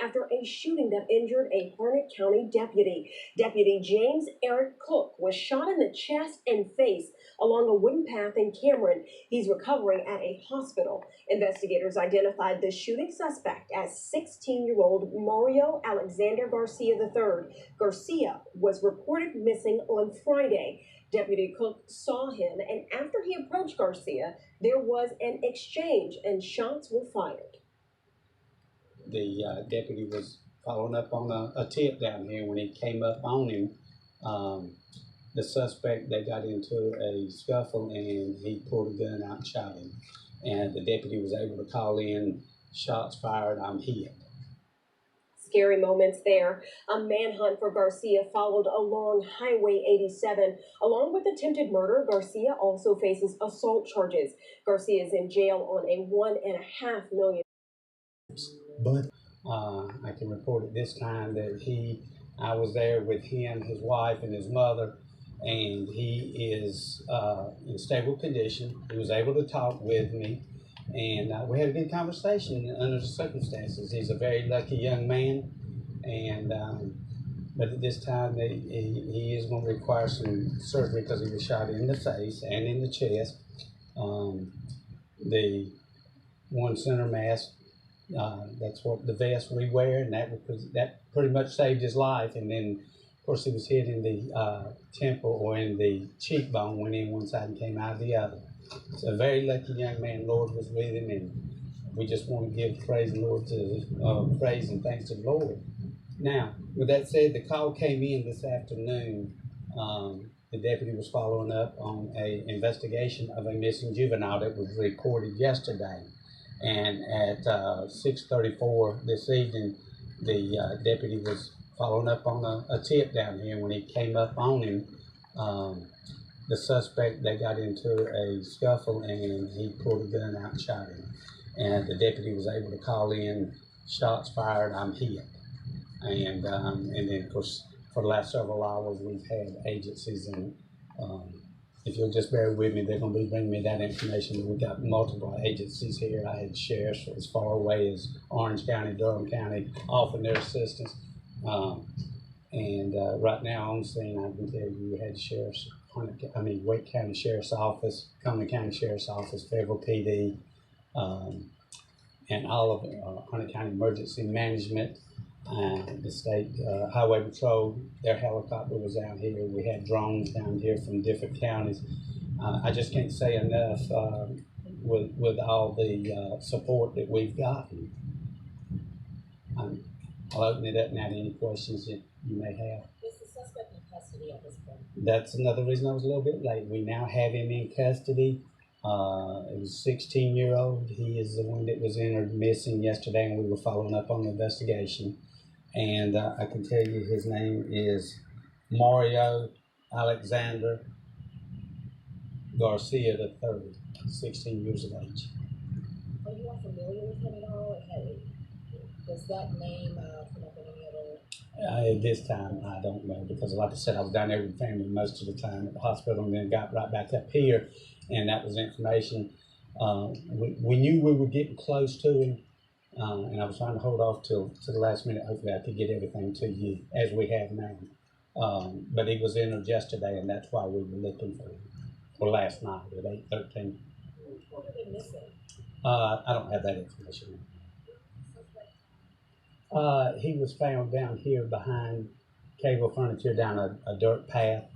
after a shooting that injured a Harnett County deputy. Deputy James Eric Cook was shot in the chest and face along a wooden path in Cameron. He's recovering at a hospital. Investigators identified the shooting suspect as 16-year-old Mario Alexander Garza III. Garcia was reported missing on Friday. Deputy Cook saw him, and after he approached Garcia, there was an exchange and shots were fired. The deputy was following up on a tip down here. When he came up on him, the suspect, they got into a scuffle and he pulled a gun out and shot him. And the deputy was able to call in, shots fired, I'm hit. Scary moments there. A manhunt for Garcia followed along Highway 87. Along with attempted murder, Garcia also faces assault charges. Garcia is in jail on a $1.5 million. But I can report at this time that I was there with him, his wife, and his mother, and he is in stable condition. He was able to talk with me, and we had a good conversation under the circumstances. He's a very lucky young man, and but at this time he is going to require some surgery because he was shot in the face and in the chest. The one center mass, that's what the vest we wear, and that pretty much saved his life. And then, of course, he was hit in the temple or in the cheekbone, went in one side and came out the other. So a very lucky young man. Lord was with him, and we just want to give praise and praise and thanks to the Lord. Now, with that said, the call came in this afternoon. The deputy was following up on an investigation of a missing juvenile that was reported yesterday. And at 6:34 this evening, the deputy was following up on a tip down here. When he came up on him, the suspect, they got into a scuffle and he pulled a gun out and shot him. And the deputy was able to call in, shots fired, I'm hit. And then, of course, for the last several hours, we've had agencies, and if you'll just bear with me, they're going to be bringing me that information. We've got multiple agencies here. I had sheriffs as far away as Orange County, Durham County, offering their assistance. Right now on scene, I can tell you, we had sheriffs, Wake County Sheriff's Office, Cumberland County Sheriff's Office, Federal PD, and all of Harnett County Emergency Management, the state highway patrol. Their helicopter was out here. We had drones down here from different counties. I just can't say enough with all the support that we've gotten. I'll open it up now to any questions that you may have. Is the suspect in custody at this point? That's another reason I was a little bit late. We now have him in custody. It was a 16-year-old. He is the one that was entered missing yesterday, and we were following up on the investigation. And I can tell you his name is Mario Alexander Garza III, 16 years of age. Are you all familiar with him at all? Does that name come up in any other? At this time, I don't know, because like I said, I was down there with family most of the time at the hospital, and then got right back up here, and that was information. We knew we were getting close to him. And I was trying to hold off to the last minute. Hopefully I could get everything to you as we have now. But he was entered yesterday, and that's why we were looking for him. Or last night at 8:13. What are they missing? I don't have that information. He was found down here behind Cagle Furniture down a dirt path.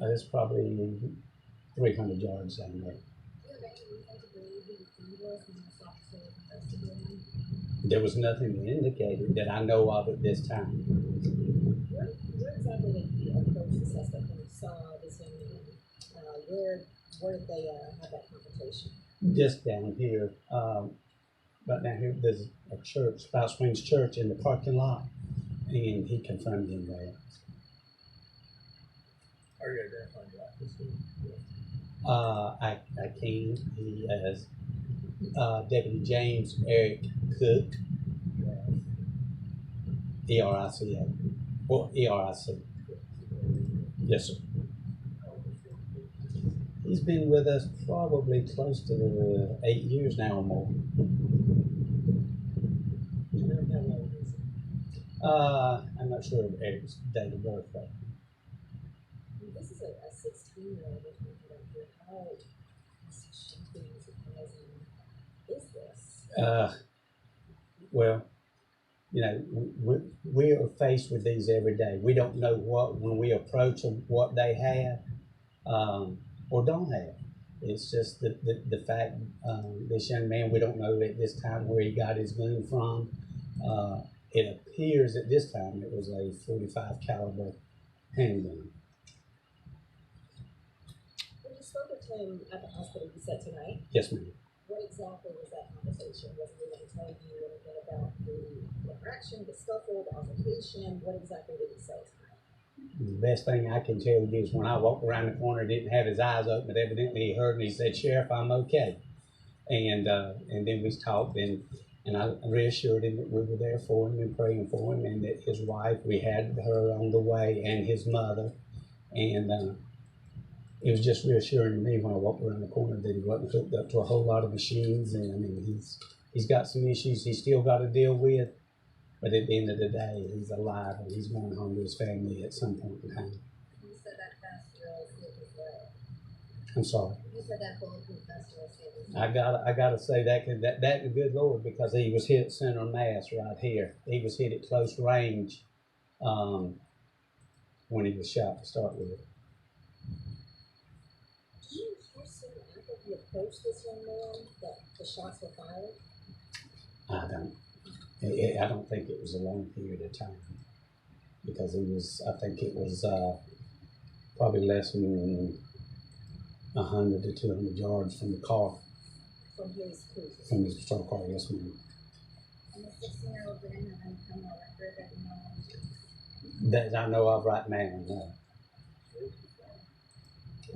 It's probably 300 yards down there. There was nothing indicated that I know of at this time. Where exactly did you approach the suspect when you saw this young man? Where did they have that confrontation? Just down here. Right down here, there's a church, Spouse Springs Church, in the parking lot, and he confronted him there. Are you identifying the officer? I can. He has Deputy James Eric Cook, E-R-I-C-A, or E-R-I-C. Yes, sir. He's been with us probably close to 8 years now or more. I'm not sure of Eric's date of birth, but This is a 16-year-old we're talking about here. How shocking, surprising is this? well, you know, we are faced with these every day. We don't know when we approach them, what they have or don't have. It's just the fact, this young man, we don't know at this time where he got his gun from. It appears at this time it was a .45 caliber handgun. When you spoke with him at the hospital, you said tonight, Yes, ma'am. what exactly was that conversation? Was he able to tell you anything about the interaction, the scuffle, the altercation? What exactly did he say tonight? The best thing I can tell you is when I walked around the corner, didn't have his eyes open, but evidently he heard me. He said, "Sheriff, I'm okay." And then we talked, and I reassured him that we were there for him and praying for him, and that his wife, we had her on the way, and his mother. And it was just reassuring to me when I walked around the corner that he wasn't hooked up to a whole lot of machines. And I mean, he's got some issues he's still got to deal with, but at the end of the day, he's alive and he's going home to his family at some point in time. You said that pastor saved his life. I'm sorry. You said that bulletproof pastor saved his life. I gotta say that the good Lord, because he was hit center mass right here. He was hit at close range when he was shot to start with. Did you hear soon after he approached this young man that the shots were fired? I don't think it was a long period of time, because I think it was probably less than 100 to 200 yards from the car. From his cruiser? From his patrol car, yes, ma'am. And the 16-year-old didn't have any criminal record that you know? That I know of right now, no.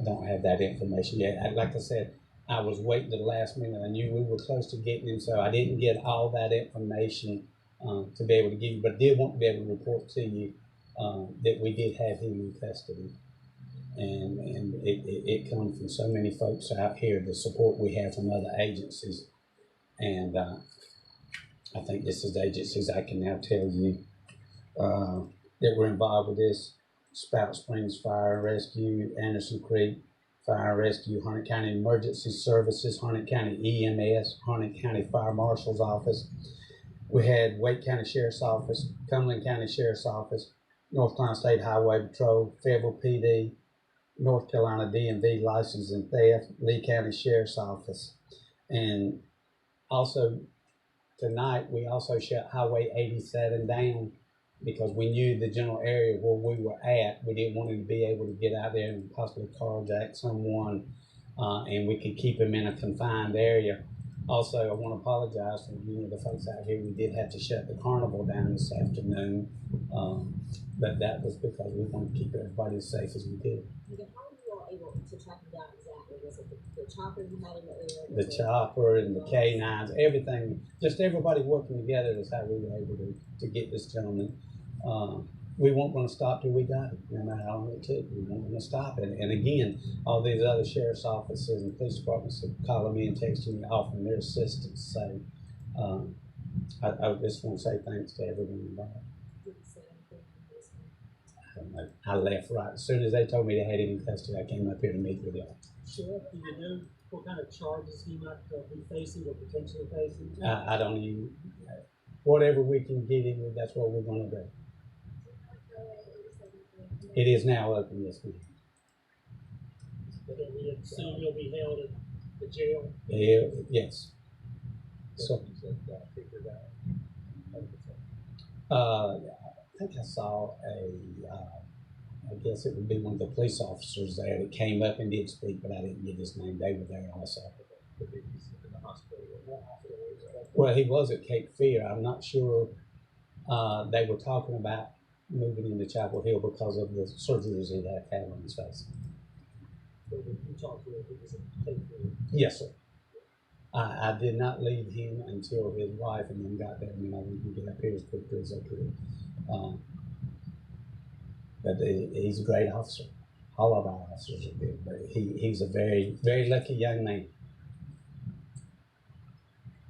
I don't have that information yet. Like I said, I was waiting to the last minute. I knew we were close to getting him, so I didn't get all that information to be able to give you, but I did want to be able to report to you that we did have him in custody. And it comes from so many folks out here, the support we have from other agencies. And I think this is the agencies I can now tell you that were involved with this: Spout Springs Fire and Rescue, Anderson Creek Fire and Rescue, Harnett County Emergency Services, Harnett County EMS, Harnett County Fire Marshal's Office. We had Wake County Sheriff's Office, Cumberland County Sheriff's Office, North Carolina State Highway Patrol, Fayetteville PD, North Carolina DMV License and Theft, Lee County Sheriff's Office. And also tonight we also shut Highway 87 down because we knew the general area where we were at. We didn't want him to be able to get out there and possibly carjack someone, and we could keep him in a confined area. Also, I want to apologize for the folks out here. We did have to shut the carnival down this afternoon, but that was because we wanted to keep everybody as safe as we could. How were you all able to track him down exactly? Was it the chopper you had in the air? The chopper and the K9s, everything, just everybody working together is how we were able to get this gentleman. We weren't going to stop till we got him, no matter how long it took. We weren't going to stop it. And again, all these other sheriff's offices and police departments are calling me and texting me, offering their assistance. So I just want to say thanks to everyone involved. Did he say anything on this one? I don't know. I left right as soon as they told me they had him in custody. I came up here to meet with y'all. Sheriff, do you know what kind of charges he might be facing or potentially facing? I don't even, whatever we can get him with, that's what we're going to do. It is now open, yes, ma'am. But then we assume he'll be held at the jail. Yeah, yes. So, I think I saw I guess it would be one of the police officers there that came up and did speak, but I didn't get his name. They were there also. Well, he was at Cape Fear. I'm not sure. They were talking about moving into Chapel Hill because of the surgeries he'd have had on his face. Yes, sir. I did not leave him until his wife and them got there, and then I wanted to get up here as quickly as I could. But he's a great officer. All of our officers are good, but he's a very, very lucky young man.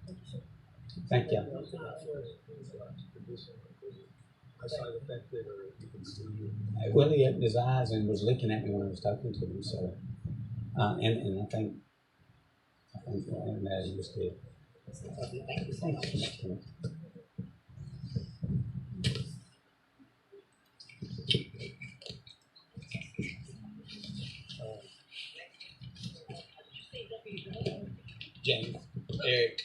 Thank you, sir. Thank you. eyesight affected, or you can see? Well, he opened his eyes and was looking at me when I was talking to him. So, and I think that he was dead. Thank you so much. James, Derrick.